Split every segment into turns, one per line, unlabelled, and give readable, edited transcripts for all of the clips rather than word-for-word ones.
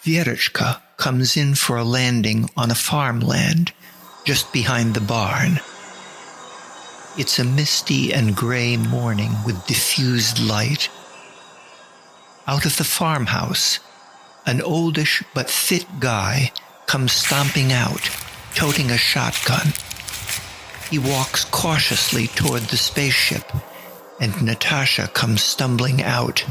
Vierочка comes in for a landing on a farmland just behind the barn. It's a misty and gray morning with diffused light. Out of the farmhouse, an oldish but fit guy comes stomping out, toting a shotgun. He walks cautiously toward the spaceship, and Natasha comes stumbling out.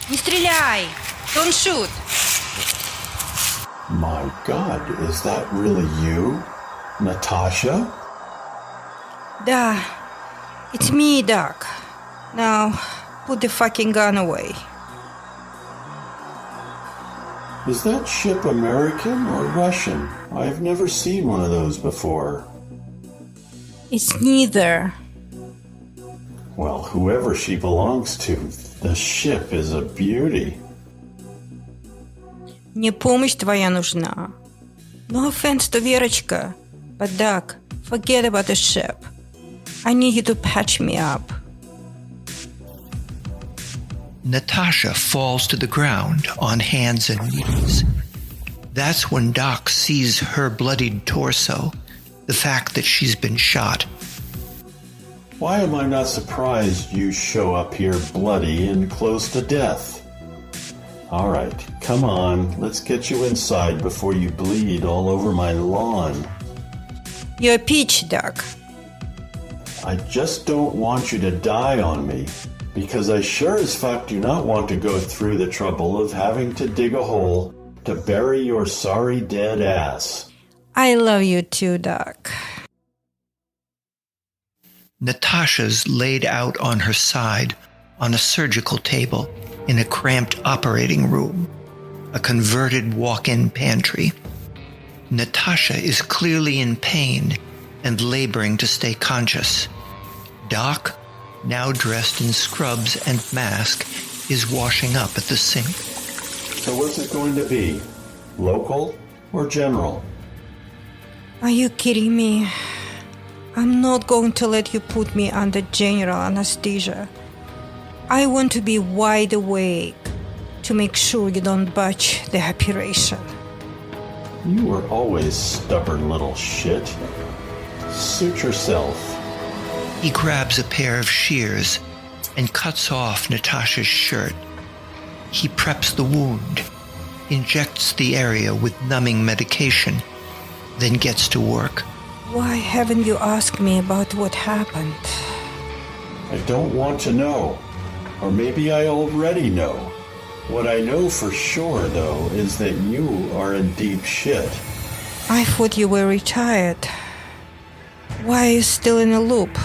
Не стреляй! Don't shoot!
My God, is that really you, Natasha?
Да, it's me, Doc. Now, put the fucking gun away.
Is that ship American or Russian? I've never seen one of those before.
It's neither.
Well, whoever she belongs to, the ship is a beauty.
Мне помощь твоя нужна. No offense to Верочка, but Doc, forget about the ship. I need you to patch me up.
Natasha falls to the ground on hands and knees. That's when Doc sees her bloodied torso, the fact that she's been shot.
Why am I not surprised you show up here bloody and close to death? All right, come on, let's get you inside before you bleed all over my lawn.
You're a peach, Doc.
I just don't want you to die on me, because I sure as fuck do not want to go through the trouble of having to dig a hole to bury your sorry dead ass.
I love you too, Doc.
Natasha's laid out on her side on a surgical table in a cramped operating room, a converted walk-in pantry. Natasha is clearly in pain and laboring to stay conscious. Doc, now dressed in scrubs and mask, is washing up at the sink.
So what's it going to be? Local or general?
Are you kidding me? I'm not going to let you put me under general anesthesia. I want to be wide awake to make sure you don't botch the operation.
You were always stubborn little shit. Suit yourself.
He grabs a pair of shears and cuts off Natasha's shirt. He preps the wound, injects the area with numbing medication, then gets to work.
Why haven't you asked me about what happened?
I don't want to know. Or maybe I already know. What I know for sure, though, is that you are in deep shit.
I thought you were retired. Why are you still in a loop?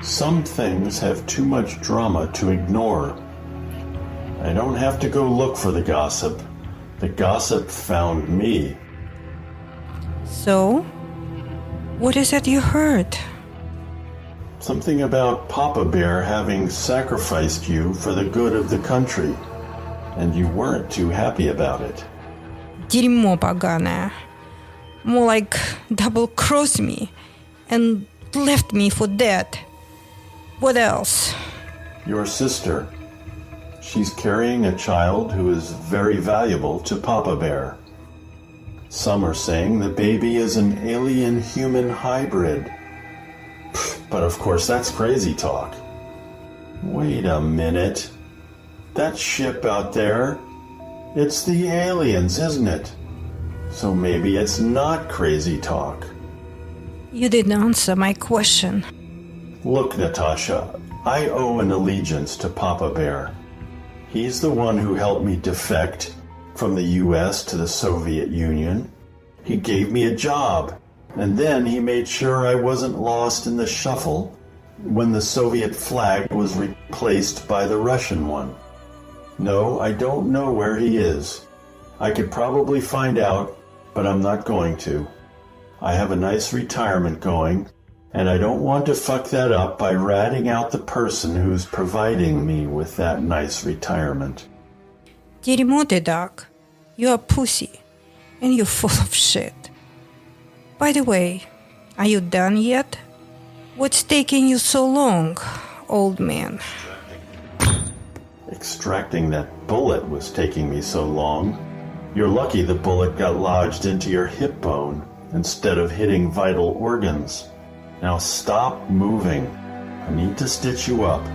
Some things have too much drama to ignore. I don't have to go look for the gossip. The gossip found me.
So? What is it you heard?
Something about Papa Bear having sacrificed you for the good of the country, and you weren't too happy about it.
Дерьмо поганое. More like double-crossed me and left me for dead. What else?
Your sister. She's carrying a child who is very valuable to Papa Bear. Some are saying the baby is an alien-human hybrid. But of course that's crazy talk. Wait a minute. That ship out there, it's the aliens, isn't it? So maybe it's not crazy talk.
You didn't answer my question.
Look, Natasha, I owe an allegiance to Papa Bear. He's the one who helped me defect from the U.S. to the Soviet Union. He gave me a job, and then he made sure I wasn't lost in the shuffle when the Soviet flag was replaced by the Russian one. No, I don't know where he is. I could probably find out, but I'm not going to. I have a nice retirement going, and I don't want to fuck that up by ratting out the person who's providing me with that nice retirement.
Дерьмо ты, Doc. You're a pussy, and you're full of shit. By the way, are you done yet? What's taking you so long, old man?
Extracting that bullet was taking me so long. You're lucky the bullet got lodged into your hip bone instead of hitting vital organs. Now stop moving. I need to stitch you up.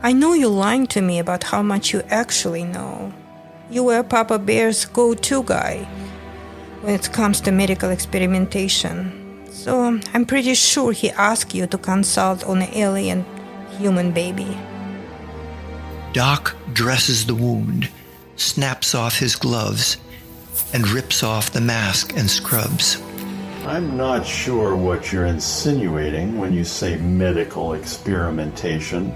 I know you're lying to me about how much you actually know. You were Papa Bear's go-to guy when it comes to medical experimentation. So I'm pretty sure he asked you to consult on an alien human baby.
Doc dresses the wound, snaps off his gloves, and rips off the mask and scrubs.
I'm not sure what you're insinuating when you say medical experimentation.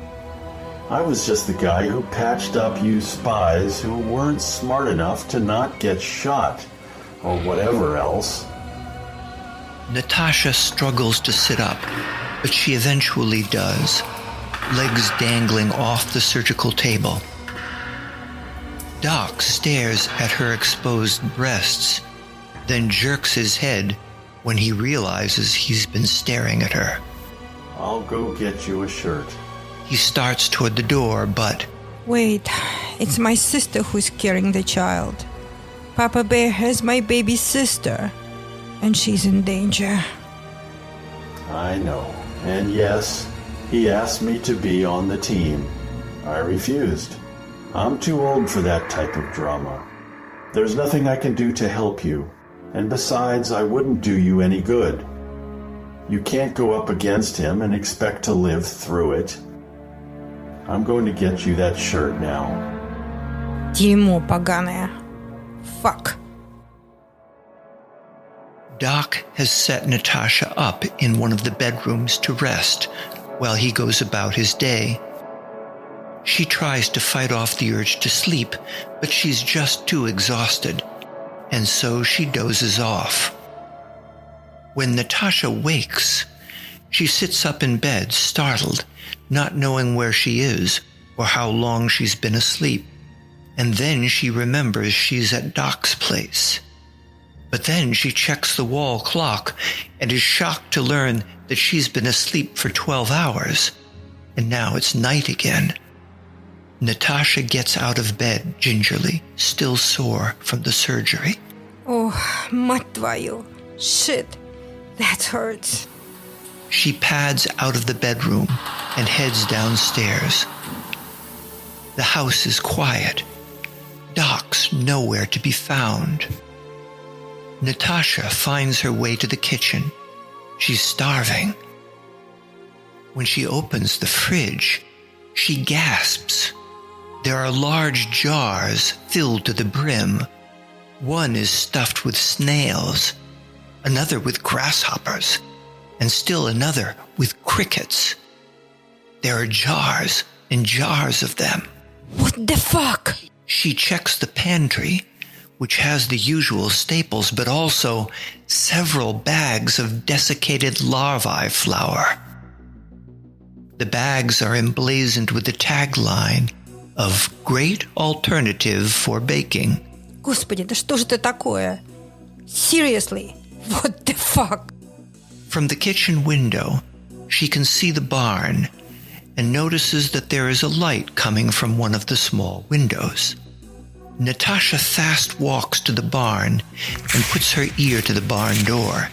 I was just the guy who patched up you spies who weren't smart enough to not get shot, or whatever else.
Natasha struggles to sit up, but she eventually does, legs dangling off the surgical table. Doc stares at her exposed breasts, then jerks his head when he realizes he's been staring at her.
I'll go get you a shirt.
He starts toward the door, but...
Wait, it's my sister who's carrying the child. Papa Bear has my baby sister, and she's in danger.
I know. And yes, he asked me to be on the team. I refused. I'm too old for that type of drama. There's nothing I can do to help you. And besides, I wouldn't do you any good. You can't go up against him and expect to live through it. I'm going to get you that shirt now.
Дерьмо поганое. Fuck.
Doc has set Natasha up in one of the bedrooms to rest while he goes about his day. She tries to fight off the urge to sleep, but she's just too exhausted, and so she dozes off. When Natasha wakes, she sits up in bed, startled, not knowing where she is or how long she's been asleep. And then she remembers she's at Doc's place. But then she checks the wall clock and is shocked to learn that she's been asleep for 12 hours, and now it's night again. Natasha gets out of bed gingerly, still sore from the surgery.
Oh, мать твою. Shit, that hurts.
She pads out of the bedroom and heads downstairs. The house is quiet. Doc's nowhere to be found. Natasha finds her way to the kitchen. She's starving. When she opens the fridge, she gasps. There are large jars filled to the brim. One is stuffed with snails, another with grasshoppers, and still another with crickets. There are jars and jars of them.
What the fuck?
She checks the pantry, which has the usual staples, but also several bags of desiccated larvae flour. The bags are emblazoned with the tagline of "Great Alternative for Baking."
Господи, да что же это такое? Seriously, what the fuck?
From the kitchen window, she can see the barn and notices that there is a light coming from one of the small windows. Natasha fast walks to the barn and puts her ear to the barn door.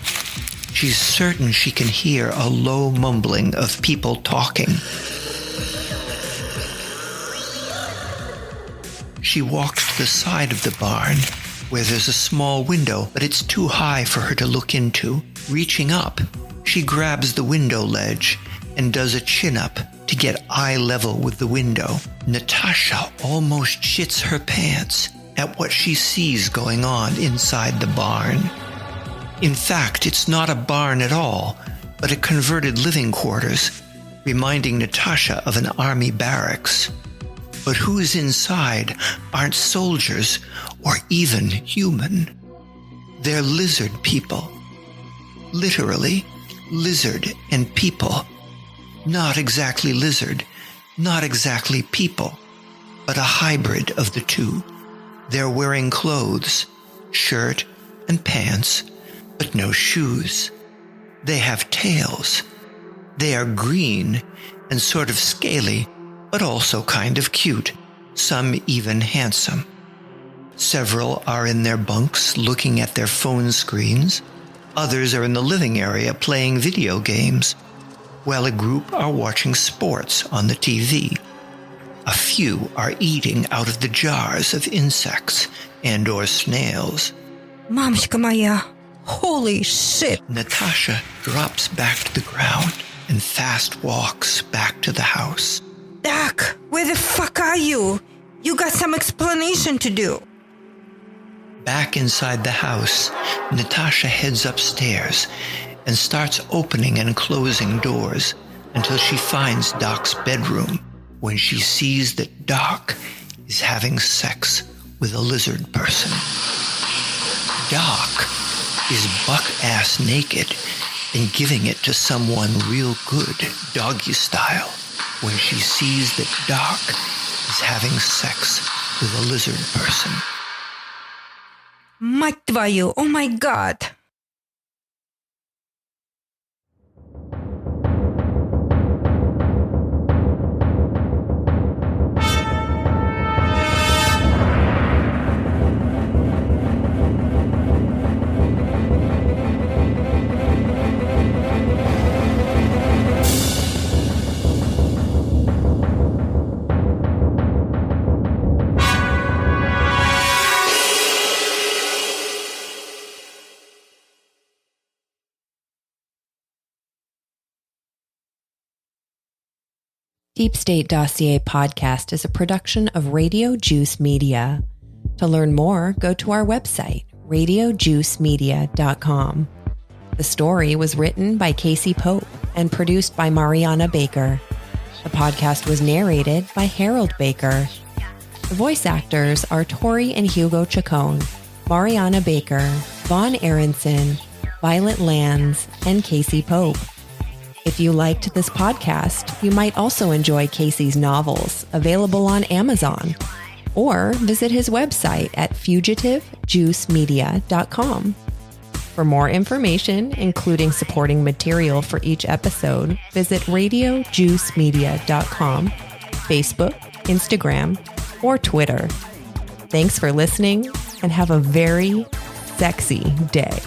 She's certain she can hear a low mumbling of people talking. She walks to the side of the barn, where there's a small window, but it's too high for her to look into. Reaching up, she grabs the window ledge and does a chin-up to get eye level with the window. Natasha almost shits her pants at what she sees going on inside the barn. In fact, it's not a barn at all, but a converted living quarters, reminding Natasha of an army barracks. But who is inside aren't soldiers or even human. They're lizard people. Literally, lizard and people. Not exactly lizard, not exactly people, but a hybrid of the two. They're wearing clothes, shirt and pants, but no shoes. They have tails. They are green and sort of scaly, but also kind of cute, some even handsome. Several are in their bunks looking at their phone screens. Others are in the living area playing video games, while a group are watching sports on the TV. A few are eating out of the jars of insects and/or snails.
Mamshka moya, holy shit.
Natasha drops back to the ground and fast walks back to the house.
Doc, where the fuck are you? You got some explanation to do.
Back inside the house, Natasha heads upstairs and starts opening and closing doors until she finds Doc's bedroom, when she sees that Doc is having sex with a lizard person. Doc is buck-ass naked and giving it to someone real good, doggy style, when she sees that Doc is having sex with a lizard person.
Мать твою, oh my god.
Deep State Dossier podcast is a production of Radio Juice Media. To learn more, go to our website, radiojuicemedia.com. The story was written by Casey Pope and produced by Mariana Baker. The podcast was narrated by Harold Baker. The voice actors are Tori and Hugo Chacon, Mariana Baker, Vaughn Aronson, Violet Lands, and Casey Pope. If you liked this podcast, you might also enjoy Casey's novels, available on Amazon, or visit his website at fugitivejuicemedia.com. For more information, including supporting material for each episode, visit radiojuicemedia.com, Facebook, Instagram, or Twitter. Thanks for listening, and have a very sexy day.